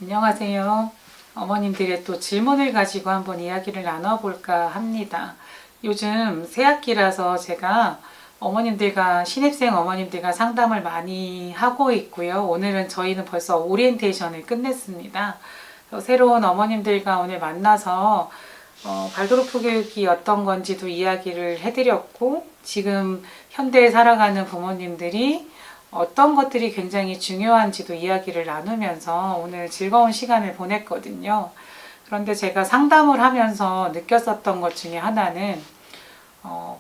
안녕하세요. 어머님들의 또 질문을 가지고 한번 이야기를 나눠볼까 합니다. 요즘 새학기라서 제가 어머님들과 신입생 어머님들과 상담을 많이 하고 있고요. 오늘은 저희는 벌써 오리엔테이션을 끝냈습니다. 새로운 어머님들과 오늘 만나서 발도르프 교육이 어떤 건지도 이야기를 해드렸고, 지금 현대에 살아가는 부모님들이 어떤 것들이 굉장히 중요한지도 이야기를 나누면서 오늘 즐거운 시간을 보냈거든요. 그런데 제가 상담을 하면서 느꼈었던 것 중에 하나는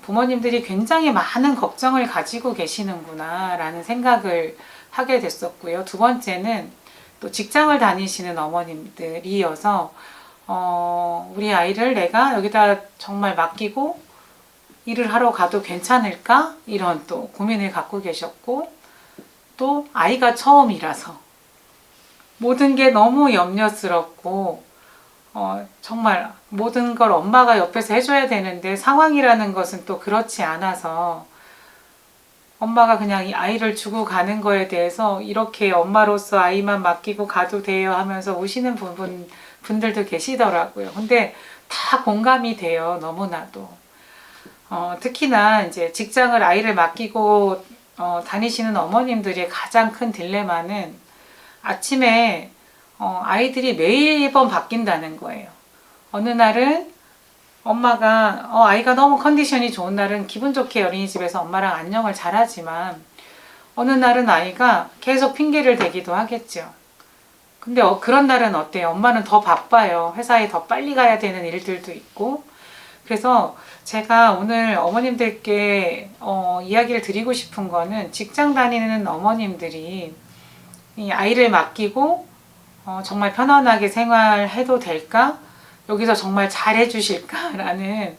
부모님들이 굉장히 많은 걱정을 가지고 계시는구나 라는 생각을 하게 됐었고요. 두 번째는 또 직장을 다니시는 어머님들이어서 우리 아이를 내가 여기다 정말 맡기고 일을 하러 가도 괜찮을까? 이런 또 고민을 갖고 계셨고, 또 아이가 처음이라서 모든 게 너무 염려스럽고 정말 모든 걸 엄마가 옆에서 해줘야 되는데 상황이라는 것은 또 그렇지 않아서 엄마가 그냥 이 아이를 주고 가는 거에 대해서 이렇게 엄마로서 아이만 맡기고 가도 돼요 하면서 우시는 분들도 계시더라고요. 근데 다 공감이 돼요. 너무나도. 특히나 이제 직장을 아이를 맡기고 다니시는 어머님들의 가장 큰 딜레마는 아침에 아이들이 매번 바뀐다는 거예요. 어느 날은 엄마가 아이가 너무 컨디션이 좋은 날은 기분 좋게 어린이집에서 엄마랑 안녕을 잘하지만 어느 날은 아이가 계속 핑계를 대기도 하겠죠. 근데 그런 날은 어때요? 엄마는 더 바빠요. 회사에 더 빨리 가야 되는 일들도 있고. 그래서 제가 오늘 어머님들께 이야기를 드리고 싶은 거는, 직장 다니는 어머님들이 이 아이를 맡기고 정말 편안하게 생활해도 될까? 여기서 정말 잘해 주실까라는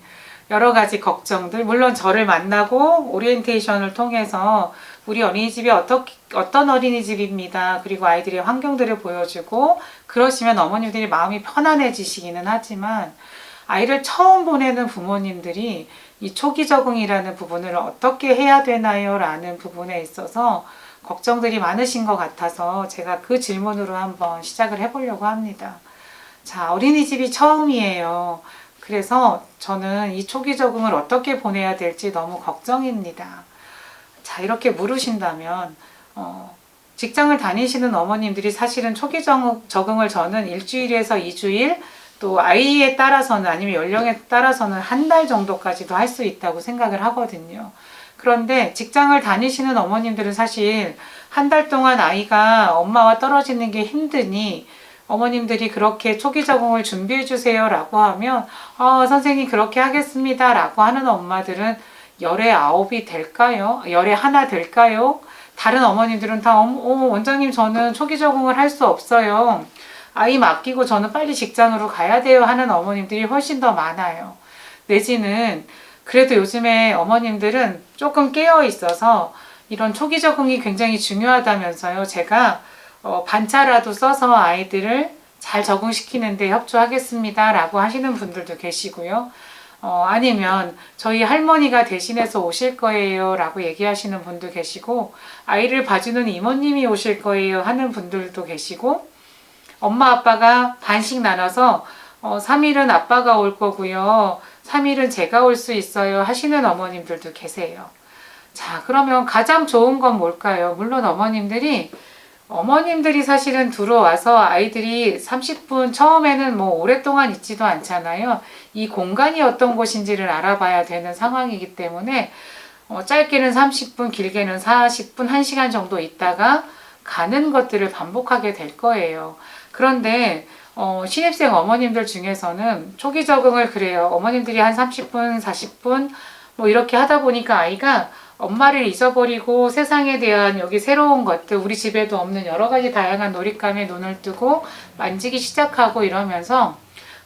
여러 가지 걱정들, 물론 저를 만나고 오리엔테이션을 통해서 우리 어린이집이 어떤 어린이집입니다. 그리고 아이들의 환경들을 보여주고 그러시면 어머님들이 마음이 편안해지시기는 하지만, 아이를 처음 보내는 부모님들이 이 초기 적응이라는 부분을 어떻게 해야 되나요? 라는 부분에 있어서 걱정들이 많으신 것 같아서 제가 그 질문으로 한번 시작을 해보려고 합니다. 자, 어린이집이 처음이에요. 그래서 저는 이 초기 적응을 어떻게 보내야 될지 너무 걱정입니다. 자, 이렇게 물으신다면 직장을 다니시는 어머님들이 사실은 초기 적응을 저는 일주일에서 2주일, 또 아이에 따라서는 아니면 연령에 따라서는 한 달 정도까지도 할 수 있다고 생각을 하거든요. 그런데 직장을 다니시는 어머님들은 사실 한 달 동안 아이가 엄마와 떨어지는 게 힘드니 어머님들이 그렇게 초기 적응을 준비해 주세요 라고 하면 선생님 그렇게 하겠습니다 라고 하는 엄마들은 열에 9이 될까요? 열에 하나 될까요? 다른 어머님들은 다 원장님 저는 초기 적응을 할 수 없어요. 아이 맡기고 저는 빨리 직장으로 가야 돼요 하는 어머님들이 훨씬 더 많아요. 내지는 그래도 요즘에 어머님들은 조금 깨어 있어서 이런 초기 적응이 굉장히 중요하다면서요. 제가 반차라도 써서 아이들을 잘 적응시키는데 협조하겠습니다 라고 하시는 분들도 계시고요. 아니면 저희 할머니가 대신해서 오실 거예요 라고 얘기하시는 분도 계시고, 아이를 봐주는 이모님이 오실 거예요 하는 분들도 계시고, 엄마 아빠가 반씩 나눠서 3일은 아빠가 올 거고요, 3일은 제가 올 수 있어요 하시는 어머님들도 계세요. 자, 그러면 가장 좋은 건 뭘까요? 물론 어머님들이 사실은 들어와서 아이들이 30분 처음에는 뭐 오랫동안 있지도 않잖아요. 이 공간이 어떤 곳인지를 알아봐야 되는 상황이기 때문에 짧게는 30분, 길게는 40분, 1시간 정도 있다가 가는 것들을 반복하게 될 거예요. 그런데 신입생 어머님들 중에서는 초기 적응을 그래요. 어머님들이 한 30분, 40분 뭐 이렇게 하다 보니까 아이가 엄마를 잊어버리고 세상에 대한 여기 새로운 것들, 우리 집에도 없는 여러 가지 다양한 놀잇감에 눈을 뜨고 만지기 시작하고 이러면서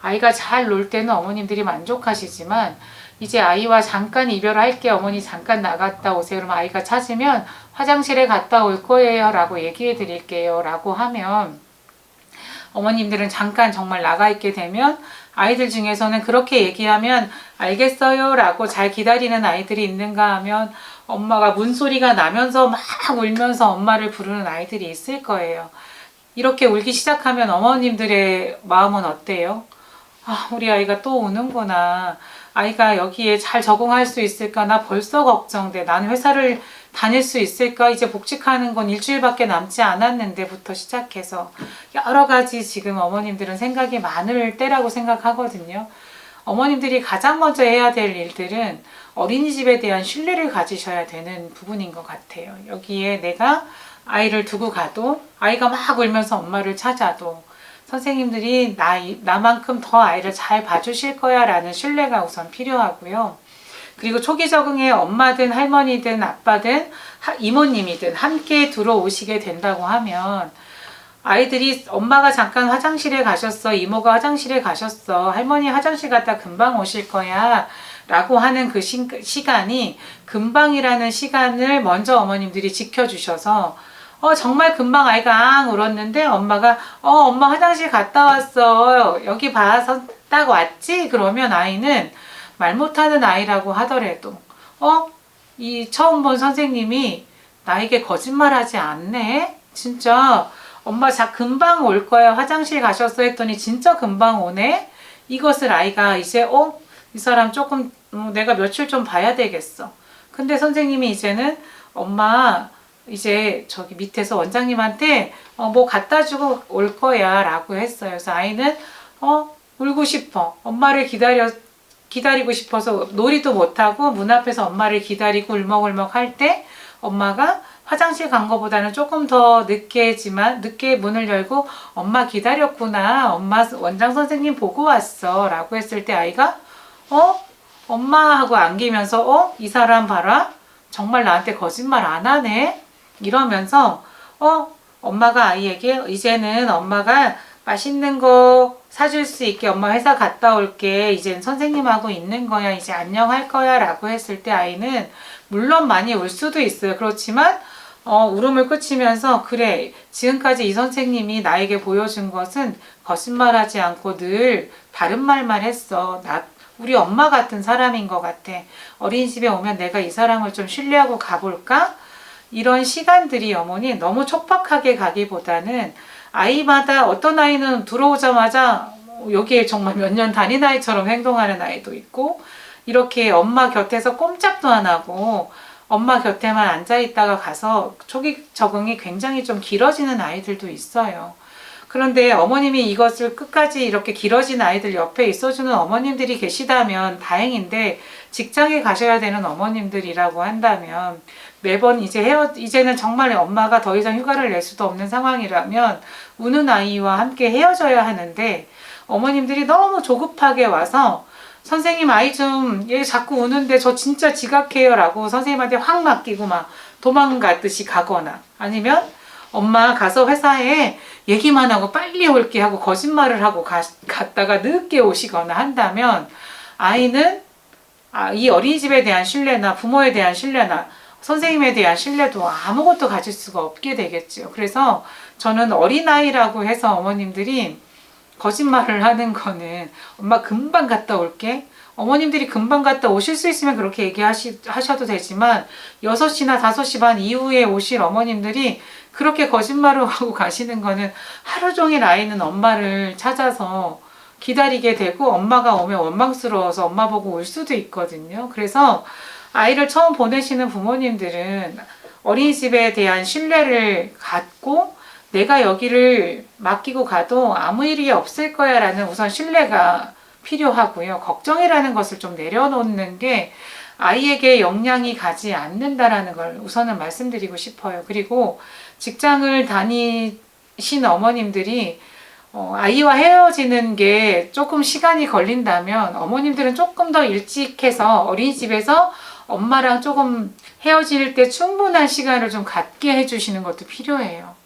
아이가 잘 놀 때는 어머님들이 만족하시지만, 이제 아이와 잠깐 이별할게, 어머니 잠깐 나갔다 오세요. 그러면 아이가 찾으면 화장실에 갔다 올 거예요 라고 얘기해 드릴게요 라고 하면, 어머님들은 잠깐 정말 나가 있게 되면 아이들 중에서는 그렇게 얘기하면 알겠어요 라고 잘 기다리는 아이들이 있는가 하면 엄마가 문소리가 나면서 막 울면서 엄마를 부르는 아이들이 있을 거예요. 이렇게 울기 시작하면 어머님들의 마음은 어때요? 아, 우리 아이가 또 우는구나. 아이가 여기에 잘 적응할 수 있을까? 나 벌써 걱정돼. 나는 회사를 다닐 수 있을까? 이제 복직하는 건 일주일밖에 남지 않았는데부터 시작해서 여러 가지 지금 어머님들은 생각이 많을 때라고 생각하거든요. 어머님들이 가장 먼저 해야 될 일들은 어린이집에 대한 신뢰를 가지셔야 되는 부분인 것 같아요. 여기에 내가 아이를 두고 가도 아이가 막 울면서 엄마를 찾아도 선생님들이 나만큼 더 아이를 잘 봐주실 거야 라는 신뢰가 우선 필요하고요. 그리고 초기 적응에 엄마든 할머니든 아빠든 이모님이든 함께 들어오시게 된다고 하면 아이들이 엄마가 잠깐 화장실에 가셨어, 이모가 화장실에 가셨어, 할머니 화장실 갔다 금방 오실 거야 라고 하는 그 시간이 금방이라는 시간을 먼저 어머님들이 지켜주셔서 정말 금방 아이가 앙 울었는데 엄마가 엄마 화장실 갔다 왔어, 여기 봐서 딱 왔지? 그러면 아이는 말 못하는 아이라고 하더라도 이 처음 본 선생님이 나에게 거짓말하지 않네? 진짜 엄마 금방 올 거야, 화장실 가셨어 했더니 진짜 금방 오네? 이것을 아이가 이제 이 사람 조금 내가 며칠 좀 봐야 되겠어. 근데 선생님이 이제는 엄마 이제 저기 밑에서 원장님한테 뭐 갖다 주고 올 거야 라고 했어요. 그래서 아이는 울고 싶어. 엄마를 기다리고 싶어서 놀이도 못하고 문 앞에서 엄마를 기다리고 울먹울먹 할 때 엄마가 화장실 간 거보다는 조금 더 늦게 문을 열고 엄마 기다렸구나, 엄마 원장 선생님 보고 왔어 라고 했을 때 아이가 엄마 하고 안기면서 이 사람 봐라, 정말 나한테 거짓말 안 하네 이러면서 엄마가 아이에게 이제는 엄마가 맛있는 거 사줄 수 있게 엄마 회사 갔다 올게, 이젠 선생님하고 있는 거야, 이제 안녕할 거야 라고 했을 때 아이는 물론 많이 울 수도 있어요. 그렇지만 울음을 그치면서 그래, 지금까지 이 선생님이 나에게 보여준 것은 거짓말하지 않고 늘 바른 말만 했어. 우리 엄마 같은 사람인 것 같아. 어린이집에 오면 내가 이 사람을 좀 신뢰하고 가볼까? 이런 시간들이 어머니 너무 촉박하게 가기보다는 아이마다 어떤 아이는 들어오자마자 여기에 정말 몇 년 다닌 아이처럼 행동하는 아이도 있고, 이렇게 엄마 곁에서 꼼짝도 안 하고 엄마 곁에만 앉아 있다가 가서 초기 적응이 굉장히 좀 길어지는 아이들도 있어요. 그런데 어머님이 이것을 끝까지 이렇게 길어진 아이들 옆에 있어주는 어머님들이 계시다면 다행인데, 직장에 가셔야 되는 어머님들이라고 한다면 매번 이제는 정말 엄마가 더 이상 휴가를 낼 수도 없는 상황이라면 우는 아이와 함께 헤어져야 하는데, 어머님들이 너무 조급하게 와서 선생님 아이 좀 얘 자꾸 우는데 저 진짜 지각해요 라고 선생님한테 확 맡기고 막 도망가듯이 가거나, 아니면 엄마 가서 회사에 얘기만 하고 빨리 올게 하고 거짓말을 하고 갔다가 늦게 오시거나 한다면 아이는 이 어린이집에 대한 신뢰나 부모에 대한 신뢰나 선생님에 대한 신뢰도 아무것도 가질 수가 없게 되겠죠. 그래서 저는 어린아이라고 해서 어머님들이 거짓말을 하는 거는 엄마 금방 갔다 올게, 어머님들이 금방 갔다 오실 수 있으면 그렇게 얘기하셔도 되지만 6시나 5시 반 이후에 오실 어머님들이 그렇게 거짓말을 하고 가시는 거는 하루 종일 아이는 엄마를 찾아서 기다리게 되고 엄마가 오면 원망스러워서 엄마 보고 울 수도 있거든요. 그래서 아이를 처음 보내시는 부모님들은 어린이집에 대한 신뢰를 갖고 내가 여기를 맡기고 가도 아무 일이 없을 거야 라는 우선 신뢰가 필요하고요. 걱정이라는 것을 좀 내려놓는 게 아이에게 영향이 가지 않는다라는 걸 우선은 말씀드리고 싶어요. 그리고 직장을 다니신 어머님들이 아이와 헤어지는 게 조금 시간이 걸린다면 어머님들은 조금 더 일찍 해서 어린이집에서 엄마랑 조금 헤어질 때 충분한 시간을 좀 갖게 해주시는 것도 필요해요.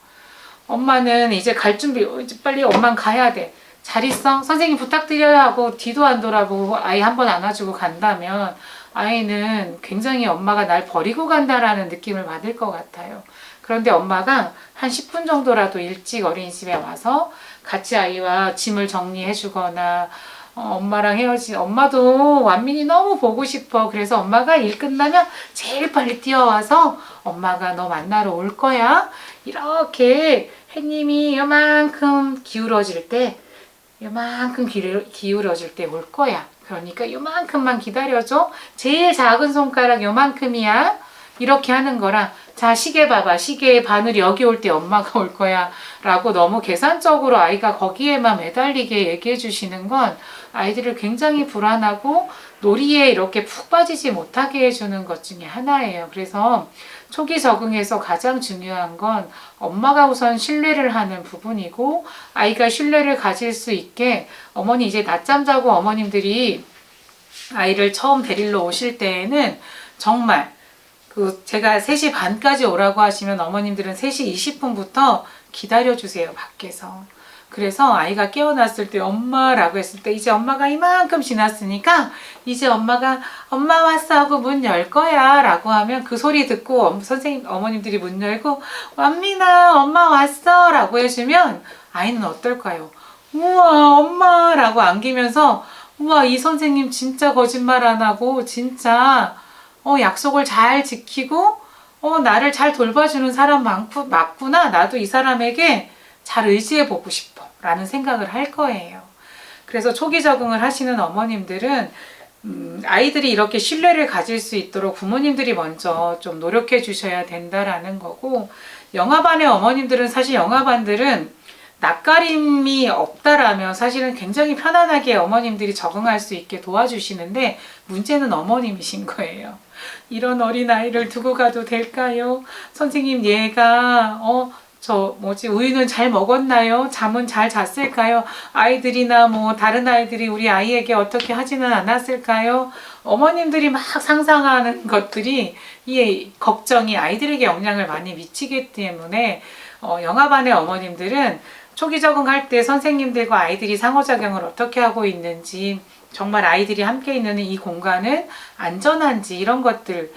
엄마는 이제 갈 준비, 이제 빨리 엄마는 가야 돼. 잘 있어? 선생님 부탁드려요 하고 뒤도 안 돌아보고 아이 한 번 안아주고 간다면 아이는 굉장히 엄마가 날 버리고 간다라는 느낌을 받을 것 같아요. 그런데 엄마가 한 10분 정도라도 일찍 어린이집에 와서 같이 아이와 짐을 정리해 주거나 엄마랑 엄마도 완민이 너무 보고 싶어. 그래서 엄마가 일 끝나면 제일 빨리 뛰어와서 엄마가 너 만나러 올 거야. 이렇게 햇님이 요만큼 기울어질 때 요만큼 기울어질 때 올 거야. 그러니까 요만큼만 기다려줘. 제일 작은 손가락 요만큼이야. 이렇게 하는 거랑, 자, 시계 봐봐. 시계의 바늘이 여기 올 때 엄마가 올 거야. 라고 너무 계산적으로 아이가 거기에만 매달리게 얘기해 주시는 건 아이들을 굉장히 불안하고 놀이에 이렇게 푹 빠지지 못하게 해주는 것 중에 하나예요. 그래서 초기 적응에서 가장 중요한 건 엄마가 우선 신뢰를 하는 부분이고, 아이가 신뢰를 가질 수 있게, 어머니 이제 낮잠 자고 어머님들이 아이를 처음 데리러 오실 때에는 정말 제가 3시 반까지 오라고 하시면 어머님들은 3시 20분부터 기다려주세요, 밖에서. 그래서 아이가 깨어났을 때 엄마라고 했을 때 이제 엄마가 이만큼 지났으니까 이제 엄마가 엄마 왔어 하고 문 열 거야 라고 하면 그 소리 듣고 선생님 어머님들이 문 열고 완민아 엄마 왔어 라고 해주면 아이는 어떨까요? 우와 엄마 라고 안기면서 우와 이 선생님 진짜 거짓말 안 하고 진짜 약속을 잘 지키고 나를 잘 돌봐주는 사람 맞구나. 나도 이 사람에게 잘 의지해 보고 싶어 라는 생각을 할 거예요. 그래서 초기 적응을 하시는 어머님들은 아이들이 이렇게 신뢰를 가질 수 있도록 부모님들이 먼저 좀 노력해 주셔야 된다라는 거고, 영아반의 어머님들은 사실 영아반들은 낯가림이 없다라면 사실은 굉장히 편안하게 어머님들이 적응할 수 있게 도와주시는데, 문제는 어머님이신 거예요. 이런 어린아이를 두고 가도 될까요? 선생님 얘가 우유는 잘 먹었나요? 잠은 잘 잤을까요? 아이들이나 뭐 다른 아이들이 우리 아이에게 어떻게 하지는 않았을까요? 어머님들이 막 상상하는 것들이 이 걱정이 아이들에게 영향을 많이 미치기 때문에 영아반의 어머님들은 초기 적응할 때 선생님들과 아이들이 상호작용을 어떻게 하고 있는지, 정말 아이들이 함께 있는 이 공간은 안전한지 이런 것들을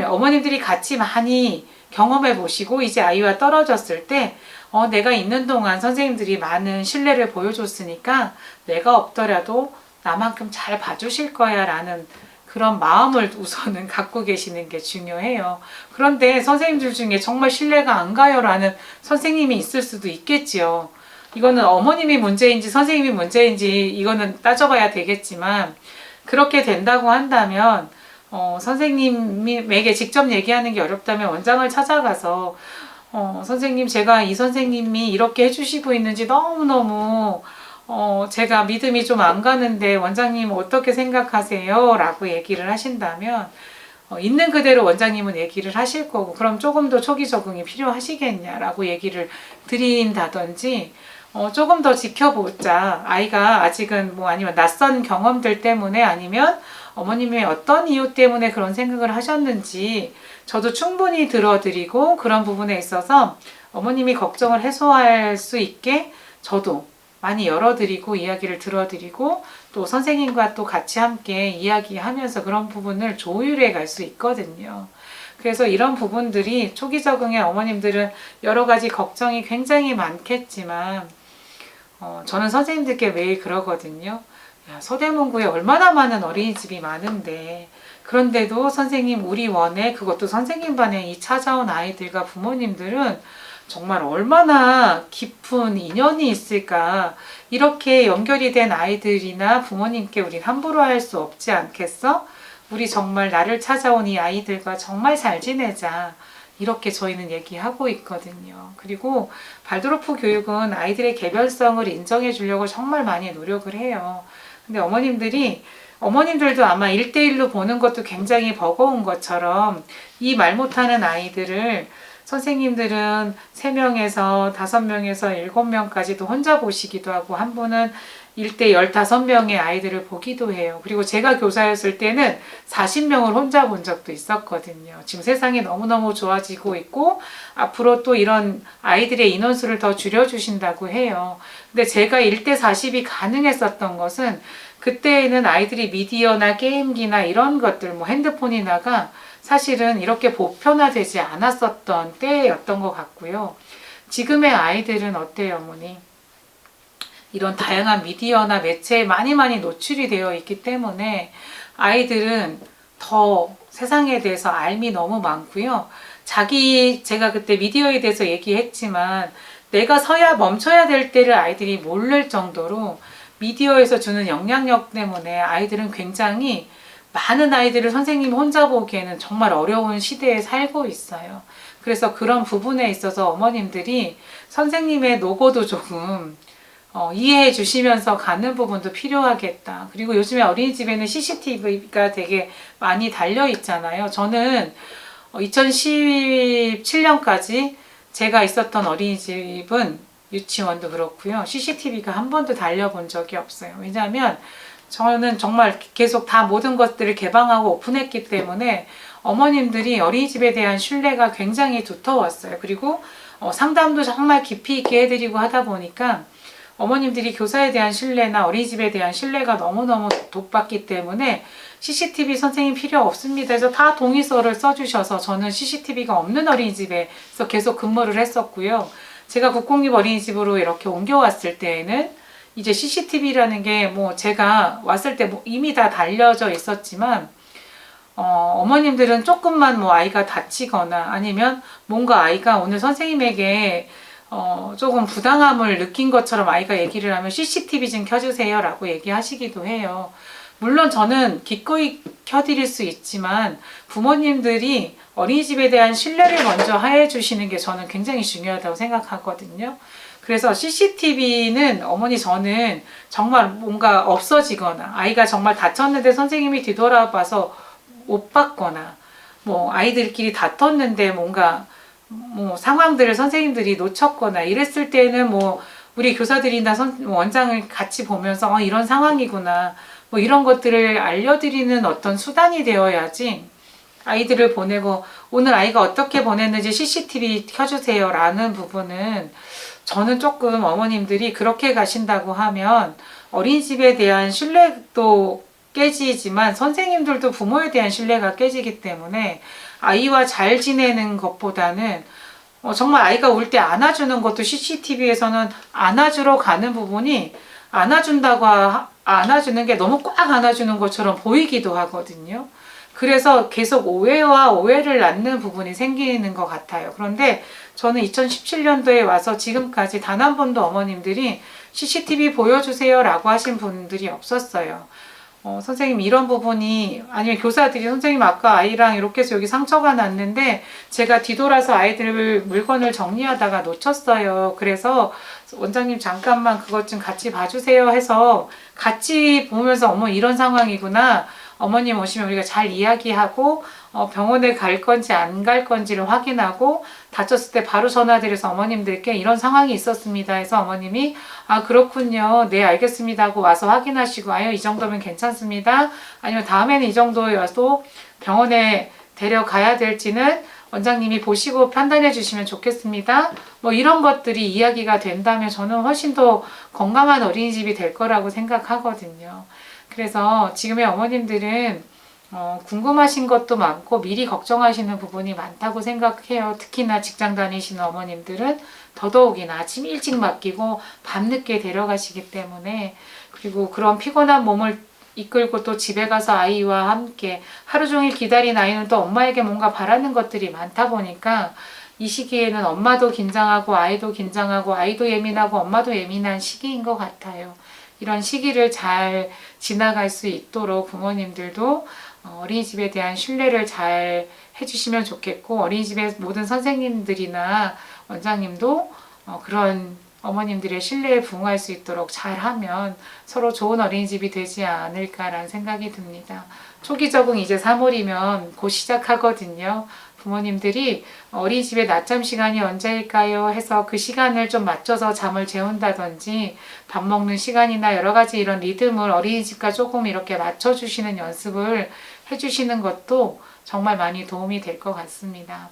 어머님들이 같이 많이 경험해 보시고, 이제 아이와 떨어졌을 때 내가 있는 동안 선생님들이 많은 신뢰를 보여줬으니까 내가 없더라도 나만큼 잘 봐주실 거야 라는 그런 마음을 우선은 갖고 계시는 게 중요해요. 그런데 선생님들 중에 정말 신뢰가 안 가요 라는 선생님이 있을 수도 있겠지요. 이거는 어머님이 문제인지 선생님이 문제인지 이거는 따져봐야 되겠지만, 그렇게 된다고 한다면 선생님에게 직접 얘기하는 게 어렵다면 원장을 찾아가서 선생님 제가 이 선생님이 이렇게 해주시고 있는지 너무너무 제가 믿음이 좀 안 가는데 원장님 어떻게 생각하세요? 라고 얘기를 하신다면 있는 그대로 원장님은 얘기를 하실 거고, 그럼 조금 더 초기 적응이 필요하시겠냐라고 얘기를 드린다든지, 조금 더 지켜보자. 아이가 아직은 아니면 낯선 경험들 때문에 아니면 어머님의 어떤 이유 때문에 그런 생각을 하셨는지 저도 충분히 들어드리고, 그런 부분에 있어서 어머님이 걱정을 해소할 수 있게 저도 많이 열어드리고 이야기를 들어드리고, 또 선생님과 또 같이 함께 이야기하면서 그런 부분을 조율해 갈 수 있거든요. 그래서 이런 부분들이 초기 적응의 어머님들은 여러 가지 걱정이 굉장히 많겠지만, 저는 선생님들께 매일 그러거든요. 야, 서대문구에 얼마나 많은 어린이집이 많은데, 그런데도 선생님 우리 원에, 그것도 선생님 반에 이 찾아온 아이들과 부모님들은 정말 얼마나 깊은 인연이 있을까. 이렇게 연결이 된 아이들이나 부모님께 우린 함부로 할 수 없지 않겠어? 우리 정말 나를 찾아온 이 아이들과 정말 잘 지내자. 이렇게 저희는 얘기하고 있거든요. 그리고 발도르프 교육은 아이들의 개별성을 인정해 주려고 정말 많이 노력을 해요. 근데 어머님들도 아마 1대1로 보는 것도 굉장히 버거운 것처럼 이 말 못하는 아이들을 선생님들은 3명에서 5명에서 7명까지도 혼자 보시기도 하고, 한 분은 1대 15명의 아이들을 보기도 해요. 그리고 제가 교사였을 때는 40명을 혼자 본 적도 있었거든요. 지금 세상이 너무너무 좋아지고 있고 앞으로 또 이런 아이들의 인원수를 더 줄여주신다고 해요. 근데 제가 1대 40이 가능했었던 것은 그때에는 아이들이 미디어나 게임기나 이런 것들, 핸드폰이나가 사실은 이렇게 보편화되지 않았었던 때였던 것 같고요. 지금의 아이들은 어때요, 어머니? 이런 다양한 미디어나 매체에 많이 노출이 되어 있기 때문에 아이들은 더 세상에 대해서 알미 너무 많고요. 제가 그때 미디어에 대해서 얘기했지만 내가 서야 멈춰야 될 때를 아이들이 모를 정도로 미디어에서 주는 영향력 때문에 아이들은 굉장히 많은 아이들을 선생님이 혼자 보기에는 정말 어려운 시대에 살고 있어요. 그래서 그런 부분에 있어서 어머님들이 선생님의 노고도 조금 이해해 주시면서 가는 부분도 필요하겠다. 그리고 요즘에 어린이집에는 CCTV가 되게 많이 달려 있잖아요. 저는 2017년까지 제가 있었던 어린이집은 유치원도 그렇고요. CCTV가 한 번도 달려본 적이 없어요. 왜냐하면 저는 정말 계속 다 모든 것들을 개방하고 오픈했기 때문에 어머님들이 어린이집에 대한 신뢰가 굉장히 두터웠어요. 그리고 상담도 정말 깊이 있게 해드리고 하다 보니까 어머님들이 교사에 대한 신뢰나 어린이집에 대한 신뢰가 너무너무 높았기 때문에 CCTV 선생님 필요 없습니다 해서 다 동의서를 써주셔서 저는 CCTV가 없는 어린이집에서 계속 근무를 했었고요. 제가 국공립 어린이집으로 이렇게 옮겨왔을 때에는 이제 CCTV라는 게 뭐 제가 왔을 때 뭐 이미 다 달려져 있었지만 어머님들은 조금만 뭐 아이가 다치거나 아니면 뭔가 아이가 오늘 선생님에게 조금 부당함을 느낀 것처럼 아이가 얘기를 하면 CCTV 좀 켜주세요 라고 얘기하시기도 해요. 물론 저는 기꺼이 켜드릴 수 있지만 부모님들이 어린이집에 대한 신뢰를 먼저 하해 주시는 게 저는 굉장히 중요하다고 생각하거든요. 그래서 CCTV는 어머니 저는 정말 뭔가 없어지거나 아이가 정말 다쳤는데 선생님이 뒤돌아봐서 못 봤거나 뭐 아이들끼리 다퉜는데 뭔가 뭐 상황들을 선생님들이 놓쳤거나 이랬을 때는 뭐 우리 교사들이나 원장을 같이 보면서 이런 상황이구나 뭐 이런 것들을 알려드리는 어떤 수단이 되어야지 아이들을 보내고 오늘 아이가 어떻게 보냈는지 CCTV 켜주세요 라는 부분은 저는 조금 어머님들이 그렇게 가신다고 하면 어린이집에 대한 신뢰도 깨지지만 선생님들도 부모에 대한 신뢰가 깨지기 때문에 아이와 잘 지내는 것보다는 정말 아이가 울 때 안아주는 것도 CCTV에서는 안아주러 가는 부분이 안아주는 게 너무 꽉 안아주는 것처럼 보이기도 하거든요. 그래서 계속 오해와 오해를 낳는 부분이 생기는 것 같아요. 그런데 저는 2017년도에 와서 지금까지 단 한 번도 어머님들이 CCTV 보여주세요 라고 하신 분들이 없었어요. 선생님 이런 부분이 아니면 교사들이 선생님 아까 아이랑 이렇게 해서 여기 상처가 났는데 제가 뒤돌아서 아이들 물건을 정리하다가 놓쳤어요. 그래서 원장님 잠깐만 그것 좀 같이 봐주세요 해서 같이 보면서 어머 이런 상황이구나. 어머님 오시면 우리가 잘 이야기하고 병원에 갈 건지 안 갈 건지를 확인하고 다쳤을 때 바로 전화드려서 어머님들께 이런 상황이 있었습니다 해서 어머님이 아 그렇군요 네 알겠습니다 하고 와서 확인하시고 아유 이 정도면 괜찮습니다 아니면 다음에는 이 정도여서 병원에 데려가야 될지는 원장님이 보시고 판단해 주시면 좋겠습니다 뭐 이런 것들이 이야기가 된다면 저는 훨씬 더 건강한 어린이집이 될 거라고 생각하거든요. 그래서 지금의 어머님들은 궁금하신 것도 많고 미리 걱정하시는 부분이 많다고 생각해요. 특히나 직장 다니시는 어머님들은 더더욱이나 아침 일찍 맡기고 밤늦게 데려가시기 때문에 그리고 그런 피곤한 몸을 이끌고 또 집에 가서 아이와 함께 하루 종일 기다린 아이는 또 엄마에게 뭔가 바라는 것들이 많다 보니까 이 시기에는 엄마도 긴장하고 아이도 예민하고 엄마도 예민한 시기인 것 같아요. 이런 시기를 잘 지나갈 수 있도록 부모님들도 어린이집에 대한 신뢰를 잘 해주시면 좋겠고 어린이집의 모든 선생님들이나 원장님도 그런 어머님들의 신뢰에 부응할 수 있도록 잘하면 서로 좋은 어린이집이 되지 않을까라는 생각이 듭니다. 초기 적응 이제 3월이면 곧 시작하거든요. 부모님들이 어린이집에 낮잠 시간이 언제일까요? 해서 그 시간을 좀 맞춰서 잠을 재운다든지 밥 먹는 시간이나 여러 가지 이런 리듬을 어린이집과 조금 이렇게 맞춰주시는 연습을 해주시는 것도 정말 많이 도움이 될 것 같습니다.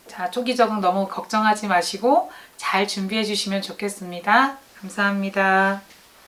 자, 초기 적응 너무 걱정하지 마시고 잘 준비해 주시면 좋겠습니다. 감사합니다.